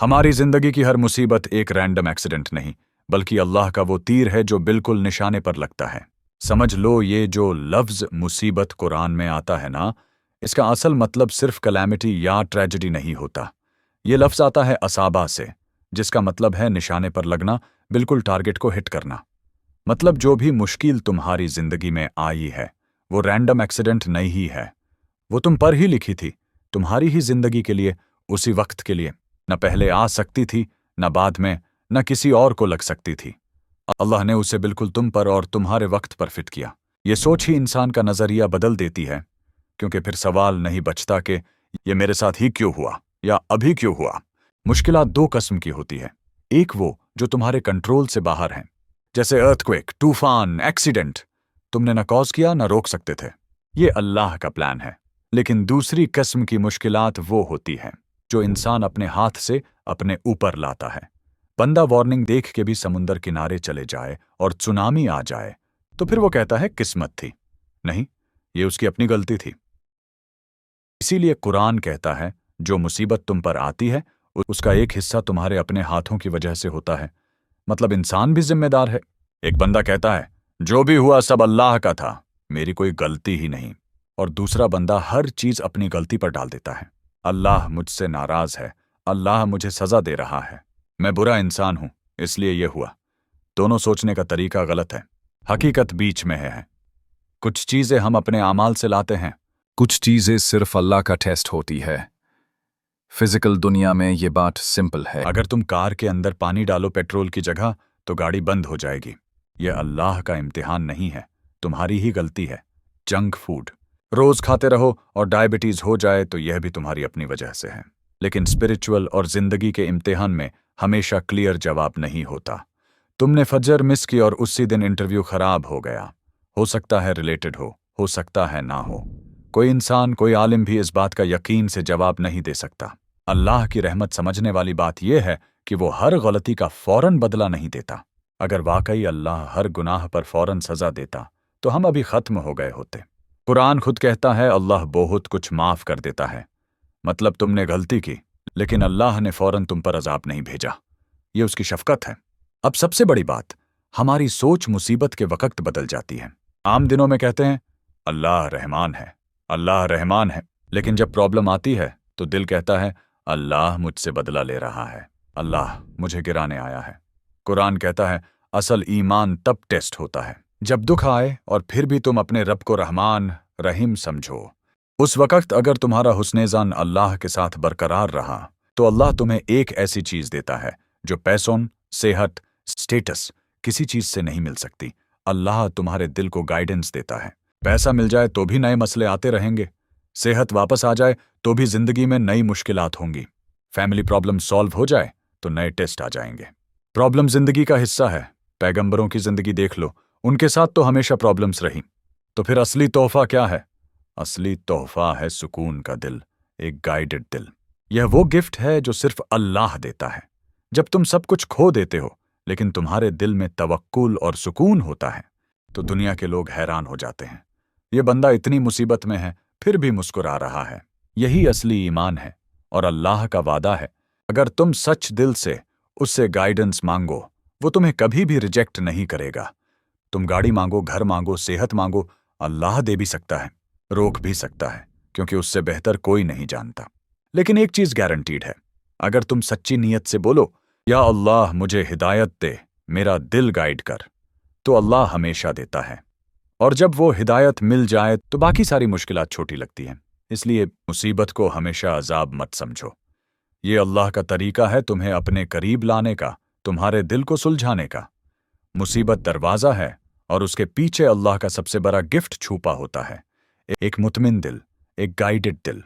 हमारी जिंदगी की हर मुसीबत एक रैंडम एक्सीडेंट नहीं, बल्कि अल्लाह का वो तीर है जो बिल्कुल निशाने पर लगता है। समझ लो, ये जो लफ्ज़ मुसीबत कुरान में आता है ना, इसका असल मतलब सिर्फ कैलेमिटी या ट्रेजेडी नहीं होता। ये लफ्ज़ आता है असाबा से, जिसका मतलब है निशाने पर लगना, बिल्कुल टारगेट को हिट करना। मतलब जो भी मुश्किल तुम्हारी जिंदगी में आई है, वो रैंडम एक्सीडेंट नहीं है। वो तुम पर ही लिखी थी, तुम्हारी ही जिंदगी के लिए, उसी वक्त के लिए। न पहले आ सकती थी, न बाद में, न किसी और को लग सकती थी। अल्लाह ने उसे बिल्कुल तुम पर और तुम्हारे वक्त पर फिट किया। ये सोच ही इंसान का नजरिया बदल देती है, क्योंकि फिर सवाल नहीं बचता कि ये मेरे साथ ही क्यों हुआ या अभी क्यों हुआ। मुश्किलात दो किस्म की होती है। एक वो जो तुम्हारे कंट्रोल से बाहर है, जैसे अर्थक्वेक, तूफान, एक्सीडेंट। तुमने न कॉज किया न रोक सकते थे, ये अल्लाह का प्लान है। लेकिन दूसरी किस्म की मुश्किलात वो होती है जो इंसान अपने हाथ से अपने ऊपर लाता है। बंदा वार्निंग देख के भी समुंदर किनारे चले जाए और सुनामी आ जाए, तो फिर वो कहता है किस्मत थी। नहीं, ये उसकी अपनी गलती थी। इसीलिए कुरान कहता है जो मुसीबत तुम पर आती है, उसका एक हिस्सा तुम्हारे अपने हाथों की वजह से होता है। मतलब इंसान भी जिम्मेदार है। एक बंदा कहता है जो भी हुआ सब अल्लाह का था, मेरी कोई गलती ही नहीं। और दूसरा बंदा हर चीज अपनी गलती पर डाल देता है। अल्लाह मुझसे नाराज है, अल्लाह मुझे सजा दे रहा है, मैं बुरा इंसान हूं, इसलिए यह हुआ। दोनों सोचने का तरीका गलत है। हकीकत बीच में है। कुछ चीजें हम अपने आमाल से लाते हैं, कुछ चीजें सिर्फ अल्लाह का टेस्ट होती है। फिजिकल दुनिया में ये बात सिंपल है। अगर तुम कार के अंदर पानी डालो पेट्रोल की जगह, तो गाड़ी बंद हो जाएगी। यह अल्लाह का इम्तिहान नहीं है, तुम्हारी ही गलती है। जंक फूड रोज खाते रहो और डायबिटीज हो जाए तो यह भी तुम्हारी अपनी वजह से है। लेकिन स्पिरिचुअल और जिंदगी के इम्तिहान में हमेशा क्लियर जवाब नहीं होता। तुमने फजर मिस की और उसी दिन इंटरव्यू खराब हो गया। हो सकता है रिलेटेड हो सकता है ना हो। कोई इंसान, कोई आलिम भी इस बात का यकीन से जवाब नहीं दे सकता। अल्लाह की रहमत समझने वाली बात यह है कि वो हर गलती का फौरन बदला नहीं देता। अगर वाकई अल्लाह हर गुनाह पर फौरन सजा देता तो हम अभी खत्म हो गए होते। कुरान खुद कहता है अल्लाह बहुत कुछ माफ कर देता है। मतलब तुमने गलती की, लेकिन अल्लाह ने फौरन तुम पर अजाब नहीं भेजा। ये उसकी शफकत है। अब सबसे बड़ी बात, हमारी सोच मुसीबत के वक्त बदल जाती है। आम दिनों में कहते हैं अल्लाह रहमान है, अल्लाह रहमान है। लेकिन जब प्रॉब्लम आती है तो दिल कहता है अल्लाह मुझसे बदला ले रहा है, अल्लाह मुझे गिराने आया है। कुरान कहता है असल ईमान तब टेस्ट होता है जब दुख आए और फिर भी तुम अपने रब को रहमान रहीम समझो। उस वक्त अगर तुम्हारा हुस्ने-ज़ान अल्लाह के साथ बरकरार रहा, तो अल्लाह तुम्हें एक ऐसी चीज देता है जो पैसों, सेहत, स्टेटस, किसी चीज से नहीं मिल सकती। अल्लाह तुम्हारे दिल को गाइडेंस देता है। पैसा मिल जाए तो भी नए मसले आते रहेंगे, सेहत वापस आ जाए तो भी जिंदगी में नई मुश्किलात होंगी, फैमिली प्रॉब्लम सॉल्व हो जाए तो नए टेस्ट आ जाएंगे। प्रॉब्लम जिंदगी का हिस्सा है। पैगंबरों की जिंदगी देख लो, उनके साथ तो हमेशा प्रॉब्लम्स रही। तो फिर असली तोहफा क्या है? असली तोहफा है सुकून का दिल, एक गाइडेड दिल। यह वो गिफ्ट है जो सिर्फ अल्लाह देता है। जब तुम सब कुछ खो देते हो लेकिन तुम्हारे दिल में तवक्कुल और सुकून होता है, तो दुनिया के लोग हैरान हो जाते हैं। ये बंदा इतनी मुसीबत में है फिर भी मुस्कुरा रहा है। यही असली ईमान है। और अल्लाह का वादा है, अगर तुम सच दिल से उससे गाइडेंस मांगो, वो तुम्हें कभी भी रिजेक्ट नहीं करेगा। तुम गाड़ी मांगो, घर मांगो, सेहत मांगो, अल्लाह दे भी सकता है, रोक भी सकता है, क्योंकि उससे बेहतर कोई नहीं जानता। लेकिन एक चीज गारंटीड है, अगर तुम सच्ची नीयत से बोलो या अल्लाह मुझे हिदायत दे, मेरा दिल गाइड कर, तो अल्लाह हमेशा देता है। और जब वो हिदायत मिल जाए तो बाकी सारी मुश्किलात छोटी लगती हैं। इसलिए मुसीबत को हमेशा अजाब मत समझो। ये अल्लाह का तरीका है तुम्हें अपने करीब लाने का, तुम्हारे दिल को सुलझाने का। मुसीबत दरवाजा है और उसके पीछे अल्लाह का सबसे बड़ा गिफ्ट छुपा होता है, एक मुतमिन दिल, एक गाइडेड दिल।